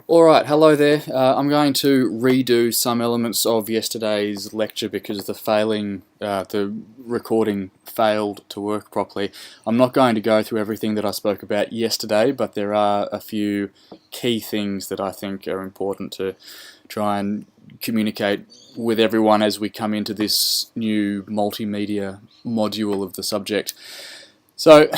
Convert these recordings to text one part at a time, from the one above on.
Alright, hello there. I'm going to redo some elements of yesterday's lecture because the recording failed to work properly. I'm not going to go through everything that I spoke about yesterday, but there are a few key things that I think are important to try and communicate with everyone as we come into this new multimedia module of the subject. So,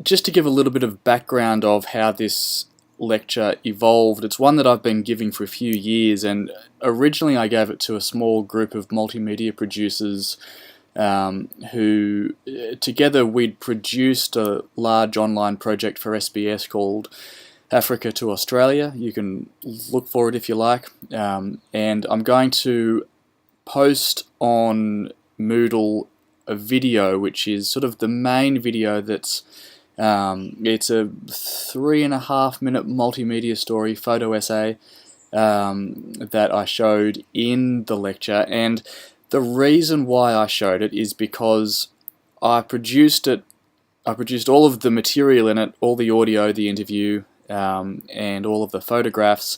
just to give a little bit of background of how this lecture evolved, it's one that I've been giving for a few years, and originally I gave it to a small group of multimedia producers who together we'd produced a large online project for SBS called Africa to Australia. You can look for it if you like, and I'm going to post on Moodle a video which is sort of the main video that's it's a 3.5 minute multimedia story photo essay that I showed in the lecture, and the reason why I showed it is because I produced all of the material in it, all the audio, the interview, and all of the photographs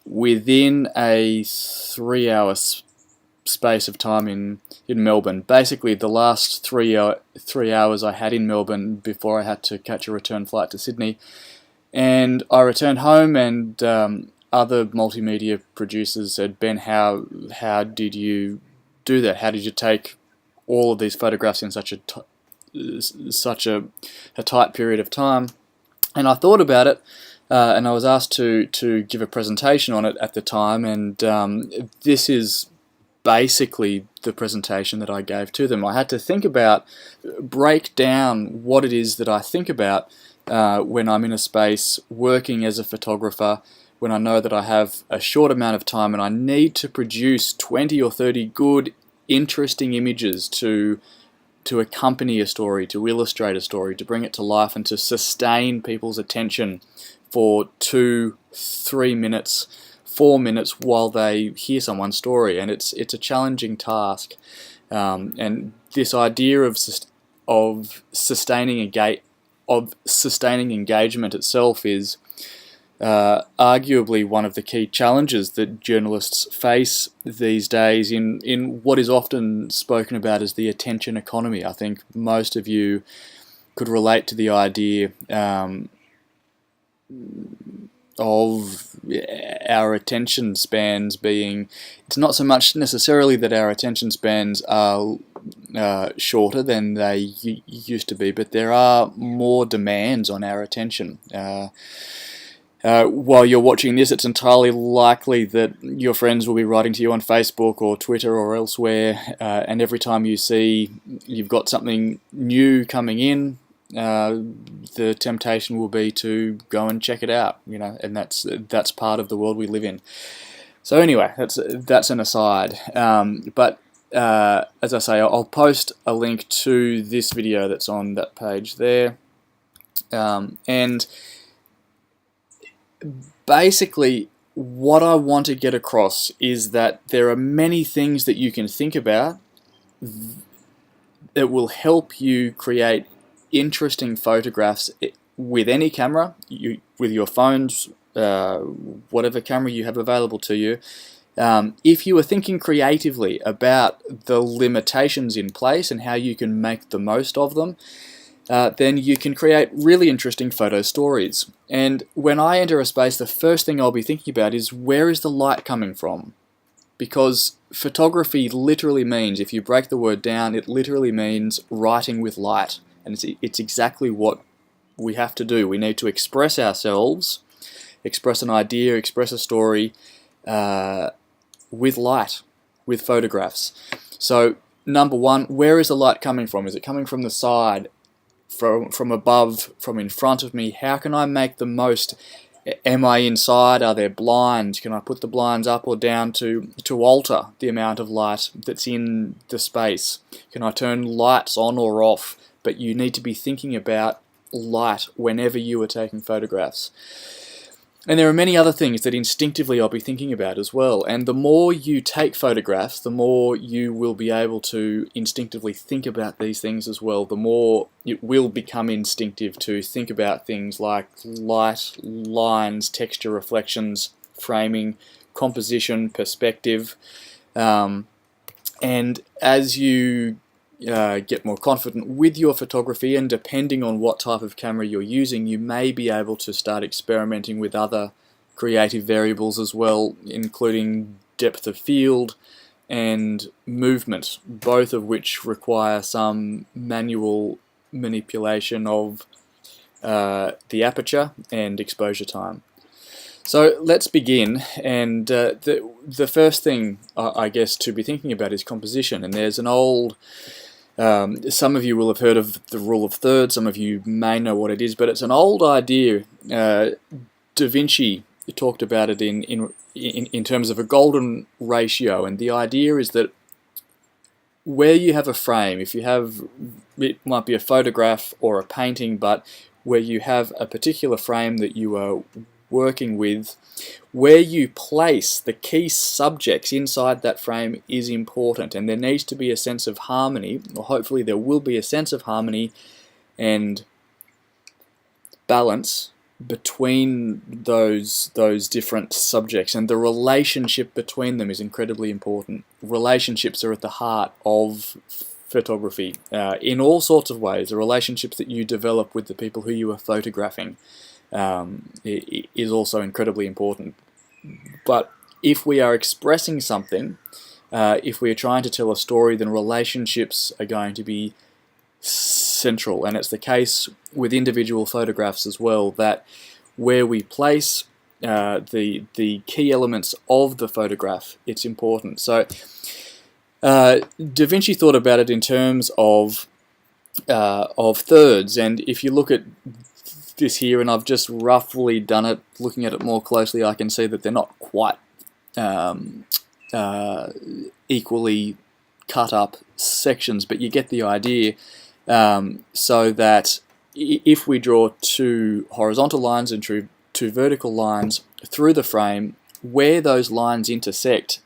within a 3 hour space of time in Melbourne. Basically, the last 3 hours I had in Melbourne before I had to catch a return flight to Sydney, and I returned home, and other multimedia producers said, "Ben, how did you do that? How did you take all of these photographs in such a tight period of time?" And I thought about it, and I was asked to give a presentation on it at the time, and this is basically the presentation that I gave to them. I had to break down what it is that I think about when I'm in a space working as a photographer, when I know that I have a short amount of time and I need to produce 20 or 30 good, interesting images to accompany a story, to illustrate a story, to bring it to life, and to sustain people's attention for 2, 3 minutes, 4 minutes while they hear someone's story. And it's a challenging task. And this idea of sustaining engagement itself is arguably one of the key challenges that journalists face these days in what is often spoken about as the attention economy. I think most of you could relate to the idea of our attention spans being, it's not so much necessarily that our attention spans are shorter than they used to be, but there are more demands on our attention. While you're watching this, it's entirely likely that your friends will be writing to you on Facebook or Twitter or elsewhere, and every time you see you've got something new coming in, the temptation will be to go and check it out, and that's part of the world we live in. So anyway, that's an aside. But as I say, I'll post a link to this video that's on that page there, and basically what I want to get across is that there are many things that you can think about that will help you create interesting photographs with any camera, with your phones, whatever camera you have available to you. If you are thinking creatively about the limitations in place and how you can make the most of them, then you can create really interesting photo stories. And when I enter a space, the first thing I'll be thinking about is, where is the light coming from? Because photography literally means, if you break the word down, it literally means writing with light. And it's exactly what we have to do. We need to express ourselves, express an idea, express a story with light, with photographs. So, number one, where is the light coming from? Is it coming from the side, from above, from in front of me? How can I make the most? Am I inside? Are there blinds? Can I put the blinds up or down to alter the amount of light that's in the space? Can I turn lights on or off? But you need to be thinking about light whenever you are taking photographs. And there are many other things that instinctively I'll be thinking about as well. And the more you take photographs, the more you will be able to instinctively think about these things as well. The more it will become instinctive to think about things like light, lines, texture, reflections, framing, composition, perspective. And as you get more confident with your photography, and depending on what type of camera you're using, you may be able to start experimenting with other creative variables as well, including depth of field and movement, both of which require some manual manipulation of the aperture and exposure time. So let's begin, and the first thing I guess to be thinking about is composition. And there's an old, some of you will have heard of the rule of thirds, some of you may know what it is, but it's an old idea. Da Vinci talked about it in terms of a golden ratio, and the idea is that where you have a frame, if you have, it might be a photograph or a painting, but where you have a particular frame that you are working with, where you place the key subjects inside that frame is important, and there needs to be a sense of harmony, or hopefully there will be a sense of harmony and balance between those different subjects, and the relationship between them is incredibly important. Relationships are at the heart of photography in all sorts of ways. The relationships that you develop with the people who you are photographing is also incredibly important. But if we are expressing something, if we are trying to tell a story, then relationships are going to be central. And it's the case with individual photographs as well, that where we place the key elements of the photograph, it's important. So Da Vinci thought about it in terms of thirds, and if you look at this here, and I've just roughly done it, looking at it more closely, I can see that they're not quite equally cut up sections, but you get the idea. So that if we draw two horizontal lines and two vertical lines through the frame, where those lines intersect,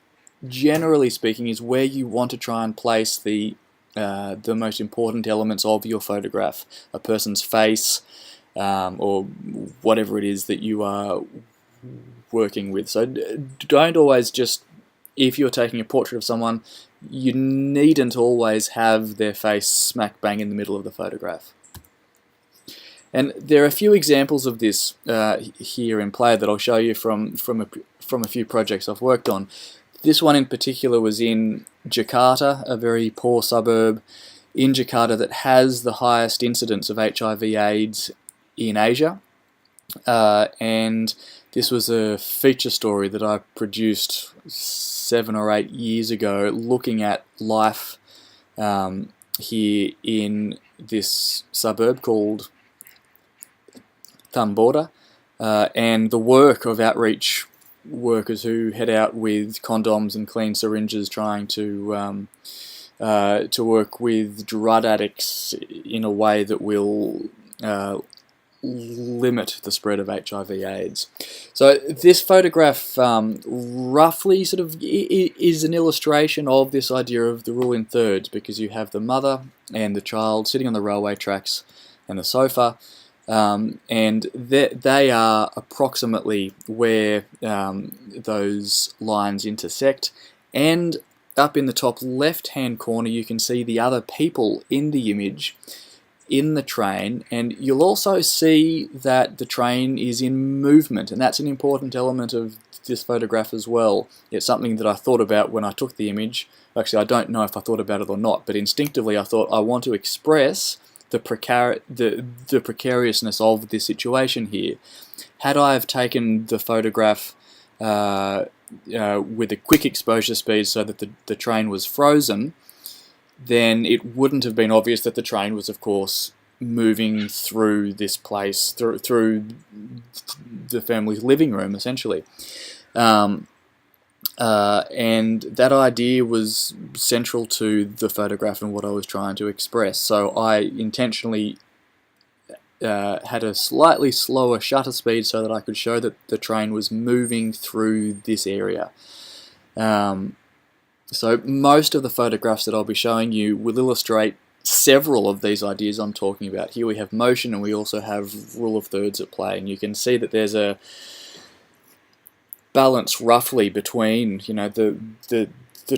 generally speaking, is where you want to try and place the most important elements of your photograph, a person's face, or whatever it is that you are working with. So don't always just, if you're taking a portrait of someone, you needn't always have their face smack bang in the middle of the photograph. And there are a few examples of this here in play that I'll show you from a few projects I've worked on. This one in particular was in Jakarta, a very poor suburb in Jakarta that has the highest incidence of HIV/AIDS in Asia, and this was a feature story that I produced 7 or 8 years ago, looking at life here in this suburb called Tambora, and the work of outreach workers who head out with condoms and clean syringes, trying to work with drug addicts in a way that will limit the spread of HIV/AIDS. So this photograph roughly sort of is an illustration of this idea of the rule in thirds, because you have the mother and the child sitting on the railway tracks and the sofa, and they are approximately where those lines intersect, and up in the top left hand corner you can see the other people in the image in the train, and you'll also see that the train is in movement, and that's an important element of this photograph as well. It's something that I thought about when I took the image. Actually, I don't know if I thought about it or not, but instinctively I thought I want to express the precariousness of this situation here. Had I have taken the photograph with a quick exposure speed so that the train was frozen, then it wouldn't have been obvious that the train was, of course, moving through this place, through the family's living room, essentially. And that idea was central to the photograph and what I was trying to express. So I intentionally had a slightly slower shutter speed so that I could show that the train was moving through this area. So most of the photographs that I'll be showing you will illustrate several of these ideas I'm talking about. Here we have motion, and we also have rule of thirds at play, and you can see that there's a balance roughly between, you know, the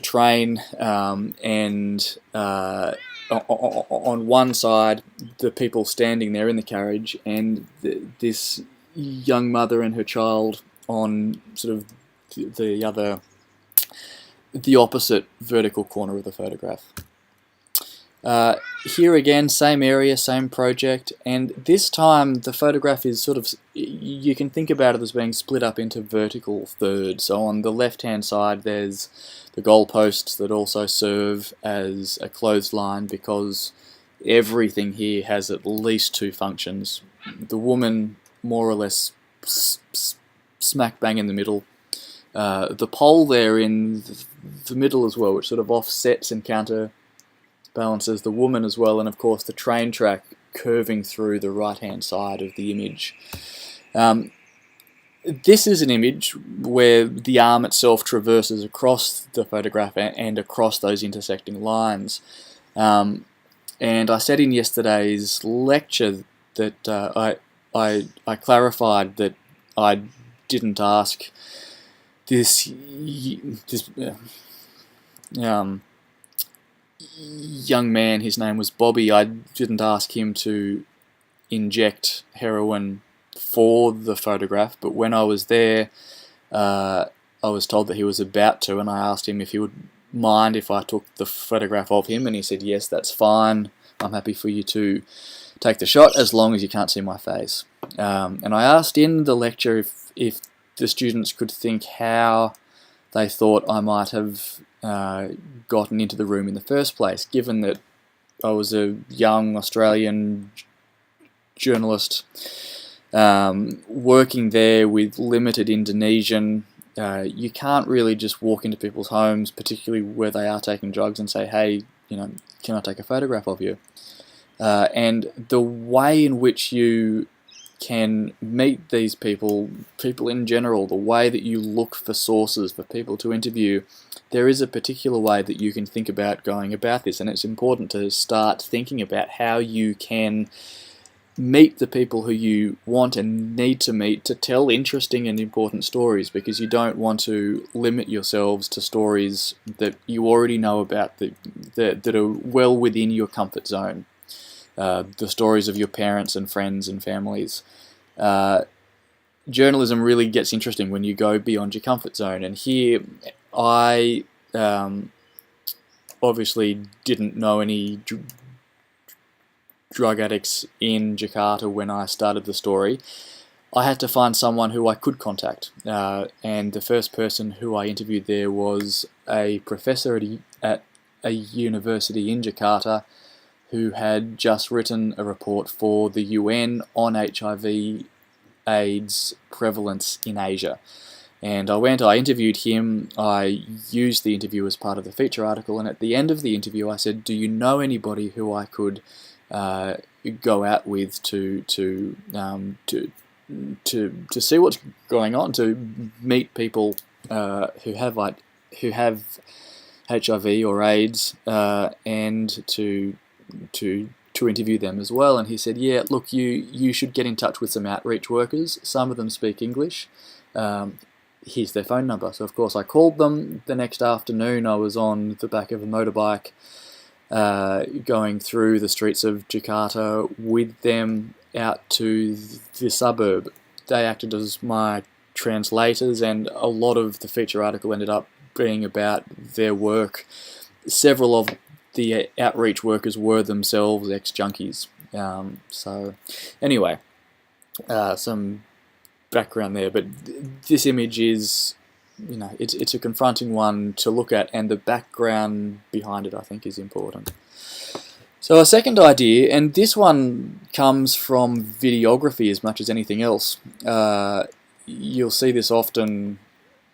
train and on one side the people standing there in the carriage, and this young mother and her child on sort of the opposite vertical corner of the photograph. Here again, same area, same project, and this time the photograph is sort of, you can think about it as being split up into vertical thirds. So on the left hand side there's the goalposts that also serve as a clothesline, because everything here has at least two functions. The woman more or less smack bang in the middle. The pole there in the middle as well, which sort of offsets and counterbalances the woman as well, and of course the train track curving through the right hand side of the image. This is an image where the arm itself traverses across the photograph and across those intersecting lines. And I said in yesterday's lecture that I clarified that I didn't ask this young man, his name was Bobby, I didn't ask him to inject heroin for the photograph, but when I was there, I was told that he was about to, and I asked him if he would mind if I took the photograph of him, and he said, yes, that's fine, I'm happy for you to take the shot as long as you can't see my face. And I asked in the lecture if the students could think how they thought I might have gotten into the room in the first place, given that I was a young Australian journalist working there with limited Indonesian. You can't really just walk into people's homes, particularly where they are taking drugs, and say, hey, you know, can I take a photograph of you? And the way in which you can meet these people in general, the way that you look for sources for people to interview, there is a particular way that you can think about going about this, and it's important to start thinking about how you can meet the people who you want and need to meet to tell interesting and important stories, because you don't want to limit yourselves to stories that you already know about, that are well within your comfort zone. The stories of your parents and friends and families. Journalism really gets interesting when you go beyond your comfort zone, and here I obviously didn't know any drug addicts in Jakarta when I started the story. I had to find someone who I could contact, and the first person who I interviewed there was a professor at a university in Jakarta who had just written a report for the UN on HIV/AIDS prevalence in Asia. And I interviewed him, I used the interview as part of the feature article, and at the end of the interview I said, do you know anybody who I could go out with to see what's going on, to meet people who have HIV or AIDS, and to interview them as well. And he said, yeah, look, you should get in touch with some outreach workers. Some of them speak English. Here's their phone number. So of course I called them. The next afternoon I was on the back of a motorbike going through the streets of Jakarta with them out to the suburb. They acted as my translators, and a lot of the feature article ended up being about their work. Several of the outreach workers were themselves ex-junkies. So anyway, some background there, but this image is, you know, it's a confronting one to look at, and the background behind it I think is important. So a second idea, and this one comes from videography as much as anything else. You'll see this often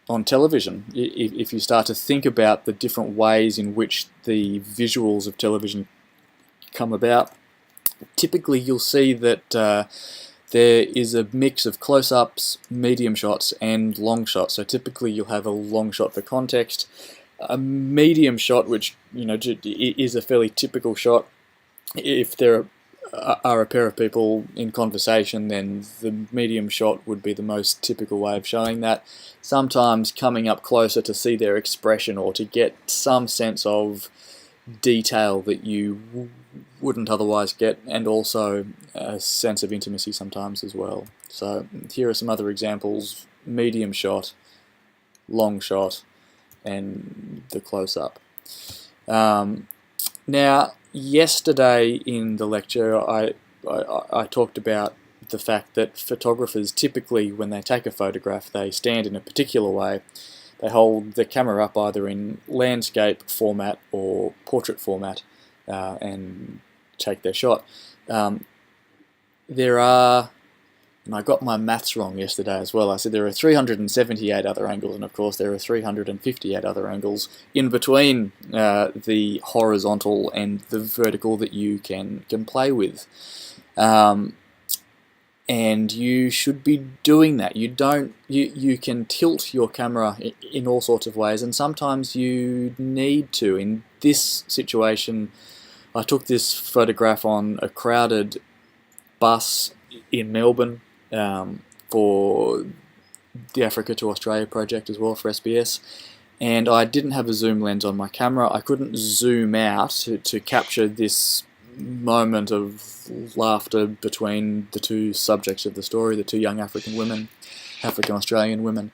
on television. If you start to think about the different ways in which the visuals of television come about, typically you'll see that there is a mix of close-ups, medium shots, and long shots. So typically you'll have a long shot for context, a medium shot, which is a fairly typical shot. If there are a pair of people in conversation, then the medium shot would be the most typical way of showing that. Sometimes coming up closer to see their expression or to get some sense of detail that you wouldn't otherwise get, and also a sense of intimacy sometimes as well. So here are some other examples: medium shot, long shot, and the close-up. Now, yesterday in the lecture I talked about the fact that photographers typically, when they take a photograph, they stand in a particular way. They hold the camera up either in landscape format or portrait format and take their shot. There are, and I got my maths wrong yesterday as well, I said there are 378 other angles, and of course there are 358 other angles in between the horizontal and the vertical that you can play with. And you should be doing that. You can tilt your camera in all sorts of ways, and sometimes you need to. In this situation, I took this photograph on a crowded bus in Melbourne for the Africa to Australia project as well, for SBS, and I didn't have a zoom lens on my camera. I couldn't zoom out to capture this moment of laughter between the two subjects of the story, the two young African Australian women.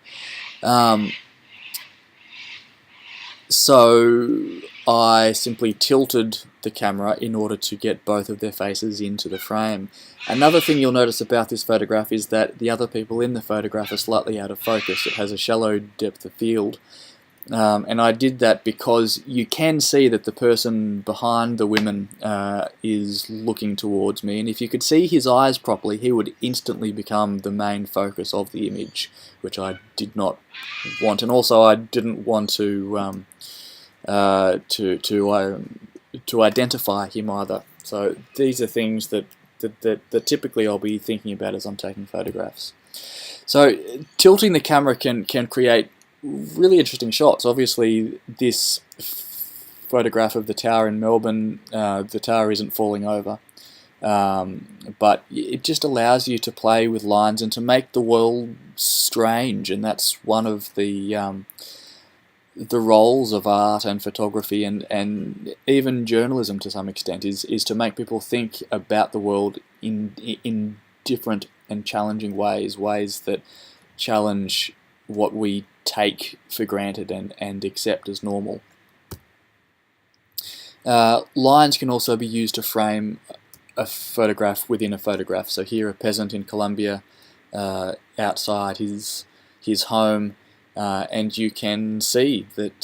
So I simply tilted the camera in order to get both of their faces into the frame. Another thing you'll notice about this photograph is that the other people in the photograph are slightly out of focus. It has a shallow depth of field. And I did that because you can see that the person behind the women is looking towards me, and if you could see his eyes properly, he would instantly become the main focus of the image, which I did not want. And also I didn't want to identify him either. So these are things that typically I'll be thinking about as I'm taking photographs. So tilting the camera can create really interesting shots. Obviously, this photograph of the tower in Melbourne, the tower isn't falling over, but it just allows you to play with lines and to make the world strange, and that's one of the roles of art and photography and even journalism to some extent is to make people think about the world in different and challenging ways that challenge what we take for granted and accept as normal. Lines can also be used to frame a photograph within a photograph. So here a peasant in Colombia outside his home, and you can see that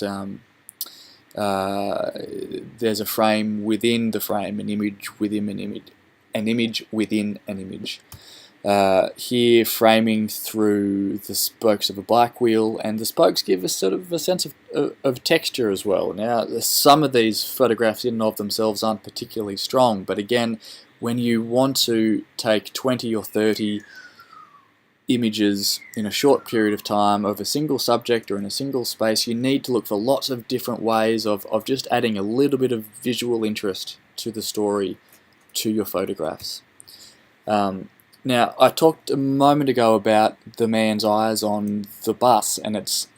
there's a frame within the frame, an image within an image, an image within an image. Here framing through the spokes of a bike wheel, and the spokes give us sort of a sense of texture as well. Now, some of these photographs in and of themselves aren't particularly strong, but again, when you want to take 20 or 30 images in a short period of time of a single subject or in a single space, you need to look for lots of different ways of just adding a little bit of visual interest to the story, to your photographs. Now, I talked a moment ago about the man's eyes on the bus, and it's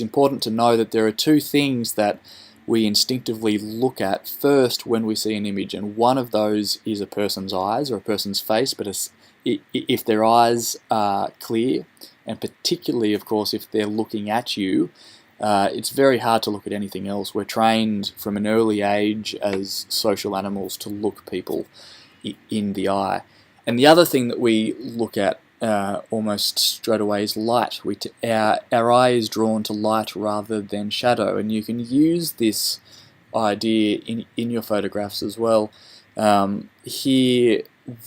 important to know that there are two things that we instinctively look at first when we see an image, and one of those is a person's eyes or a person's face, but if their eyes are clear, and particularly, of course, if they're looking at you, it's very hard to look at anything else. We're trained from an early age as social animals to look people in the eye. And the other thing that we look at almost straight away is light. Our eye is drawn to light rather than shadow, and you can use this idea in your photographs as well. Here,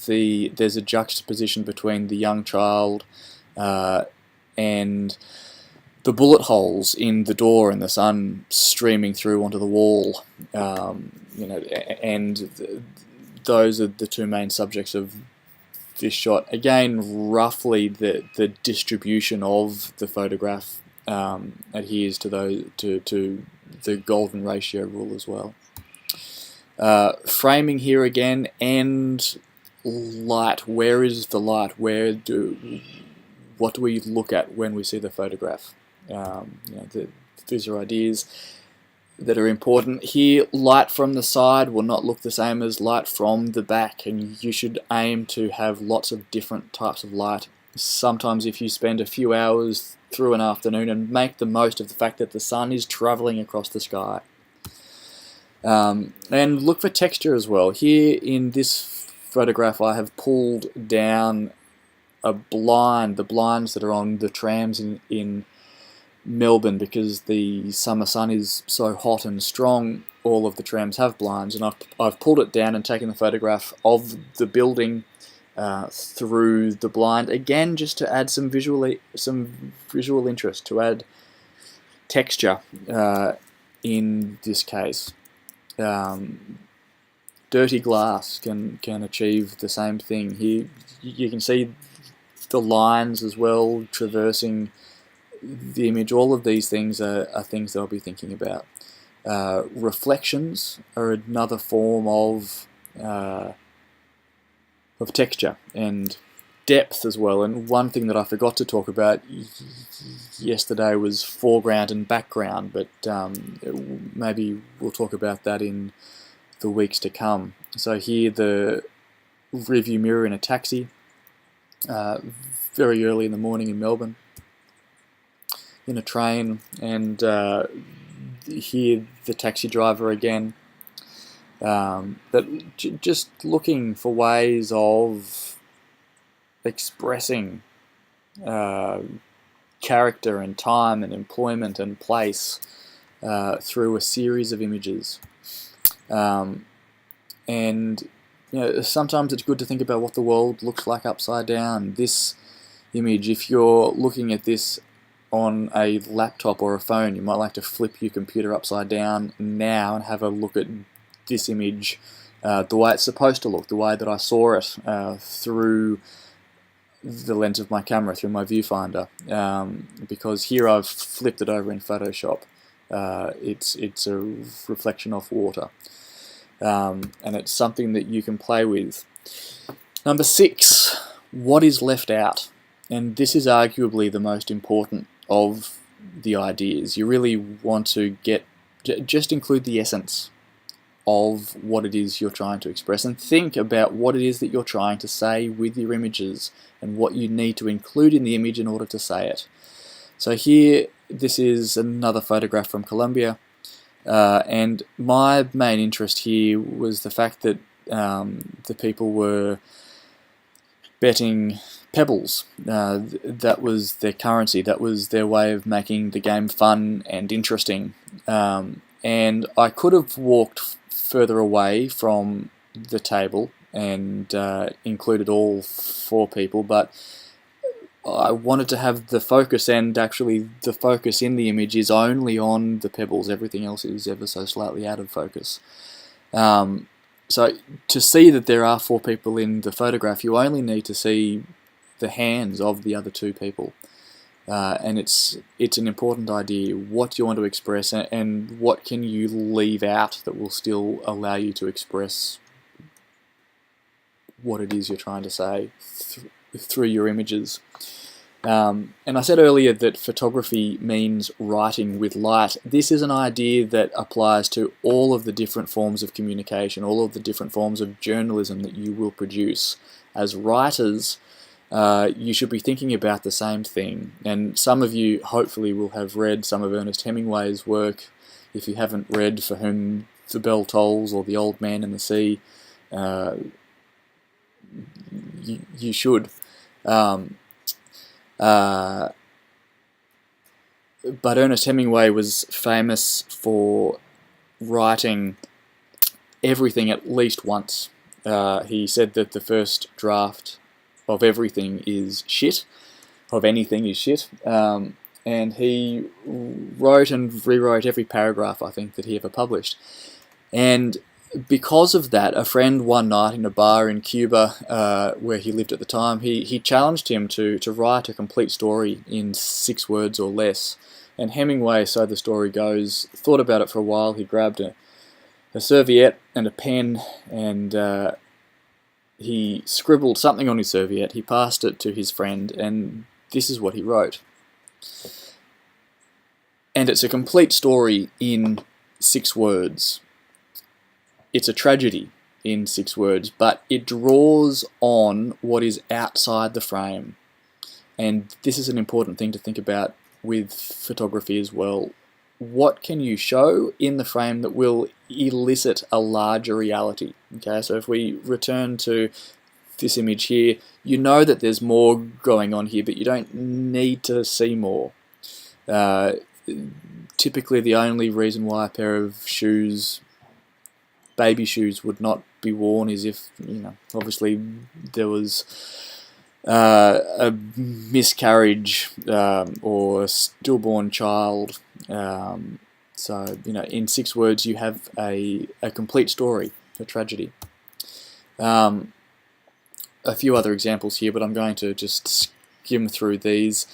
there's a juxtaposition between the young child and the bullet holes in the door and the sun streaming through onto the wall, and those are the two main subjects of this shot. Again, roughly the distribution of the photograph adheres to the golden ratio rule as well. Framing here again, and light. Where is the light? What do we look at when we see the photograph? These are ideas that are important. Here, light from the side will not look the same as light from the back, and you should aim to have lots of different types of light. Sometimes if you spend a few hours through an afternoon and make the most of the fact that the sun is travelling across the sky. And look for texture as well. Here in this photograph I have pulled down a blind, the blinds that are on the trams in Melbourne, because the summer sun is so hot and strong. All of the trams have blinds, and I've pulled it down and taken the photograph of the building through the blind, again just to add some visual interest, to add texture in this case. Dirty glass can achieve the same thing. Here you can see the lines as well traversing the image. All of these things are things that I'll be thinking about. Reflections are another form of texture, and depth as well. And one thing that I forgot to talk about yesterday was foreground and background, but maybe we'll talk about that in the weeks to come. So here, the rearview mirror in a taxi, very early in the morning in Melbourne, in a train, and here the taxi driver again. But just looking for ways of expressing character and time and employment and place through a series of images. And sometimes it's good to think about what the world looks like upside down. This image, if you're looking at this on a laptop or a phone, you might like to flip your computer upside down now and have a look at this image the way it's supposed to look, the way that I saw it through the lens of my camera, through my viewfinder, because here I've flipped it over in Photoshop. It's a reflection off water, and it's something that you can play with. Number 6, what is left out? And this is arguably the most important of the ideas. You really want to just include the essence of what it is you're trying to express, and think about what it is that you're trying to say with your images and what you need to include in the image in order to say it. So here, this is another photograph from Colombia, and my main interest here was the fact that the people were betting pebbles. That was their currency, that was their way of making the game fun and interesting. And I could have walked further away from the table and included all 4 people, but I wanted to have the focus, and actually the focus in the image is only on the pebbles. Everything else is ever so slightly out of focus. So to see that there are 4 people in the photograph, you only need to see the hands of the other 2 people. And it's an important idea. What do you want to express, and what can you leave out that will still allow you to express what it is you're trying to say through your images. And I said earlier that photography means writing with light. This is an idea that applies to all of the different forms of communication, all of the different forms of journalism that you will produce. As writers, you should be thinking about the same thing. And some of you hopefully will have read some of Ernest Hemingway's work. If you haven't read For Whom the Bell Tolls or The Old Man and the Sea, you should. But Ernest Hemingway was famous for writing everything at least once. He said that the first draft of everything is shit, of anything is shit, and he wrote and rewrote every paragraph, I think, that he ever published. And because of that, a friend one night in a bar in Cuba, where he lived at the time, he challenged him to write a complete story in 6 words or less. And Hemingway, so the story goes, thought about it for a while. He grabbed a serviette and a pen, and he scribbled something on his serviette. He passed it to his friend, and this is what he wrote. And it's a complete story in 6 words. It's a tragedy in 6 words, but it draws on what is outside the frame. And this is an important thing to think about with photography as well. What can you show in the frame that will elicit a larger reality? Okay, so if we return to this image here, you know that there's more going on here, but you don't need to see more. Typically the only reason why a pair of shoes, baby shoes, would not be worn is if, obviously there was a miscarriage or a stillborn child. So, in 6 words you have a complete story, a tragedy. A few other examples here, but I'm going to just skim through these.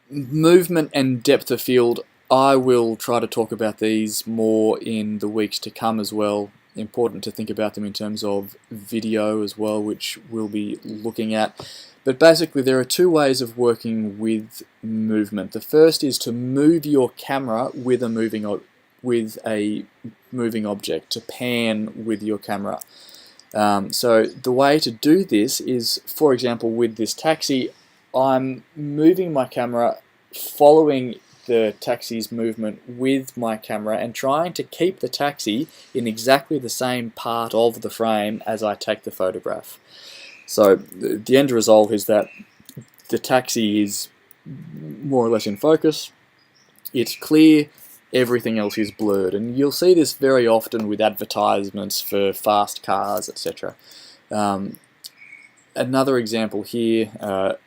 Movement and depth of field, I will try to talk about these more in the weeks to come as well. Important to think about them in terms of video as well, which we'll be looking at. But basically there are 2 ways of working with movement. The first is to move your camera with a moving object, to pan with your camera. So the way to do this is, for example, with this taxi, I'm moving my camera, following the taxi's movement with my camera and trying to keep the taxi in exactly the same part of the frame as I take the photograph. So the end result is that the taxi is more or less in focus, it's clear, everything else is blurred, and you'll see this very often with advertisements for fast cars, etc. Another example here,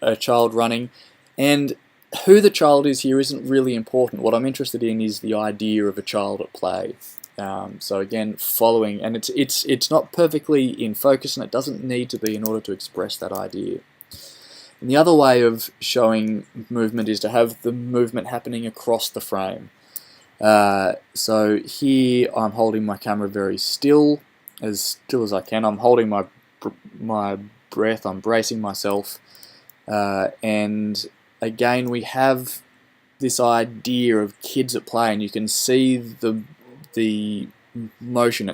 a child running, and who the child is here isn't really important. What I'm interested in is the idea of a child at play. So again, following, and it's not perfectly in focus, and it doesn't need to be in order to express that idea. And the other way of showing movement is to have the movement happening across the frame. So here I'm holding my camera very still as I can. I'm holding my breath, I'm bracing myself, and again we have this idea of kids at play, and you can see the motion.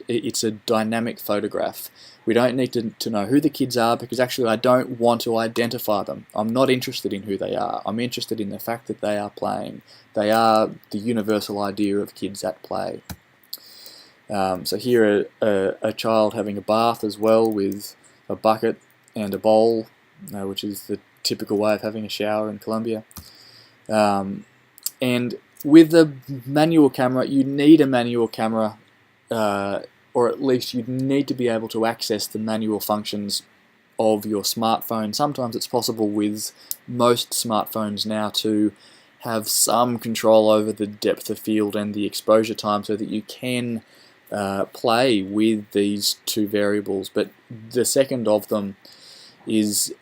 It's a dynamic photograph. We don't need to know who the kids are, because actually I don't want to identify them. I'm not interested in who they are. I'm interested in the fact that they are playing. They are the universal idea of kids at play. So here a child having a bath as well, with a bucket and a bowl, which is the typical way of having a shower in Colombia. And with the manual camera, you need a manual camera, or at least you need to be able to access the manual functions of your smartphone. Sometimes it's possible with most smartphones now to have some control over the depth of field and the exposure time, so that you can play with these 2 variables. But the second of them is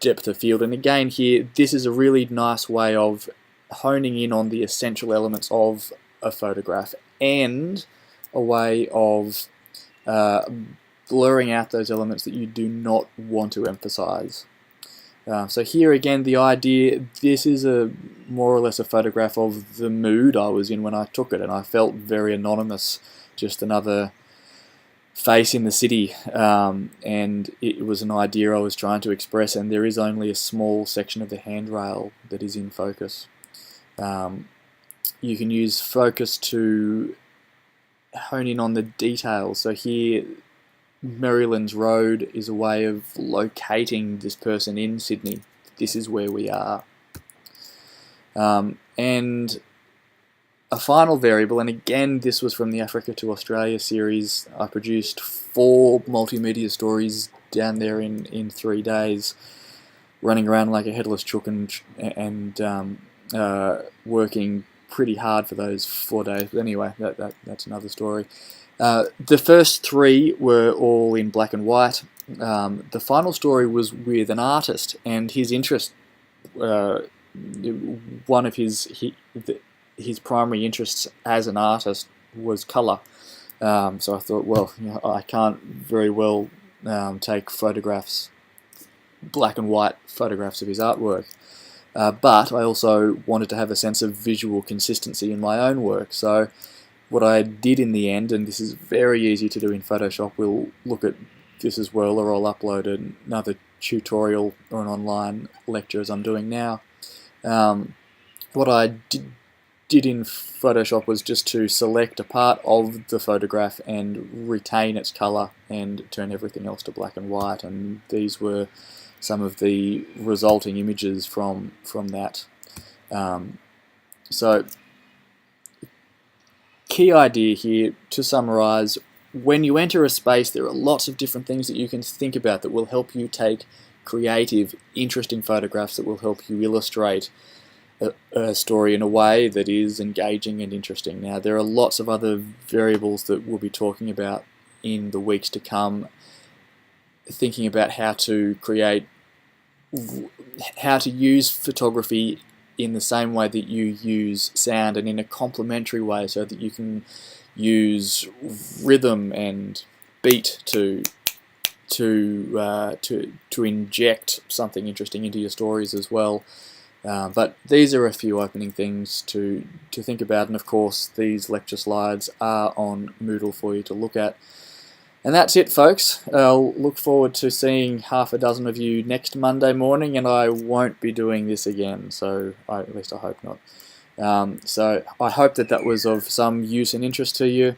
depth of field, and again here this is a really nice way of honing in on the essential elements of a photograph, and a way of blurring out those elements that you do not want to emphasize. So here again, the idea, this is more or less a photograph of the mood I was in when I took it, and I felt very anonymous, just another face in the city, and it was an idea I was trying to express, and there is only a small section of the handrail that is in focus. You can use focus to hone in on the details. So here, Merrylands Road is a way of locating this person in Sydney. This is where we are. And a final variable, and again this was from the Africa to Australia series. I produced 4 multimedia stories down there in 3 days, running around like a headless chook and working pretty hard for those 4 days. But anyway, that's another story. The first 3 were all in black and white. The final story was with an artist, and his interest, one of his primary interests as an artist was colour. So I thought, well, I can't very well take photographs, black and white photographs of his artwork. But I also wanted to have a sense of visual consistency in my own work. So what I did in the end, and this is very easy to do in Photoshop, we'll look at this as well, or I'll upload another tutorial or an online lecture as I'm doing now. What I did in Photoshop was just to select a part of the photograph and retain its colour and turn everything else to black and white, and these were some of the resulting images from that. So key idea here, to summarise: when you enter a space, there are lots of different things that you can think about that will help you take creative, interesting photographs that will help you illustrate a story in a way that is engaging and interesting. Now, there are lots of other variables that we'll be talking about in the weeks to come, thinking about how to use photography in the same way that you use sound, and in a complementary way, so that you can use rhythm and beat to inject something interesting into your stories as well. But these are a few opening things to think about, and of course these lecture slides are on Moodle for you to look at. And that's it, folks. I'll look forward to seeing half a dozen of you next Monday morning, and I won't be doing this again, so at least I hope not. So I hope that was of some use and interest to you,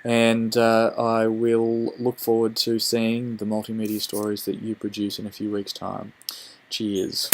and I will look forward to seeing the multimedia stories that you produce in a few weeks' time. Cheers.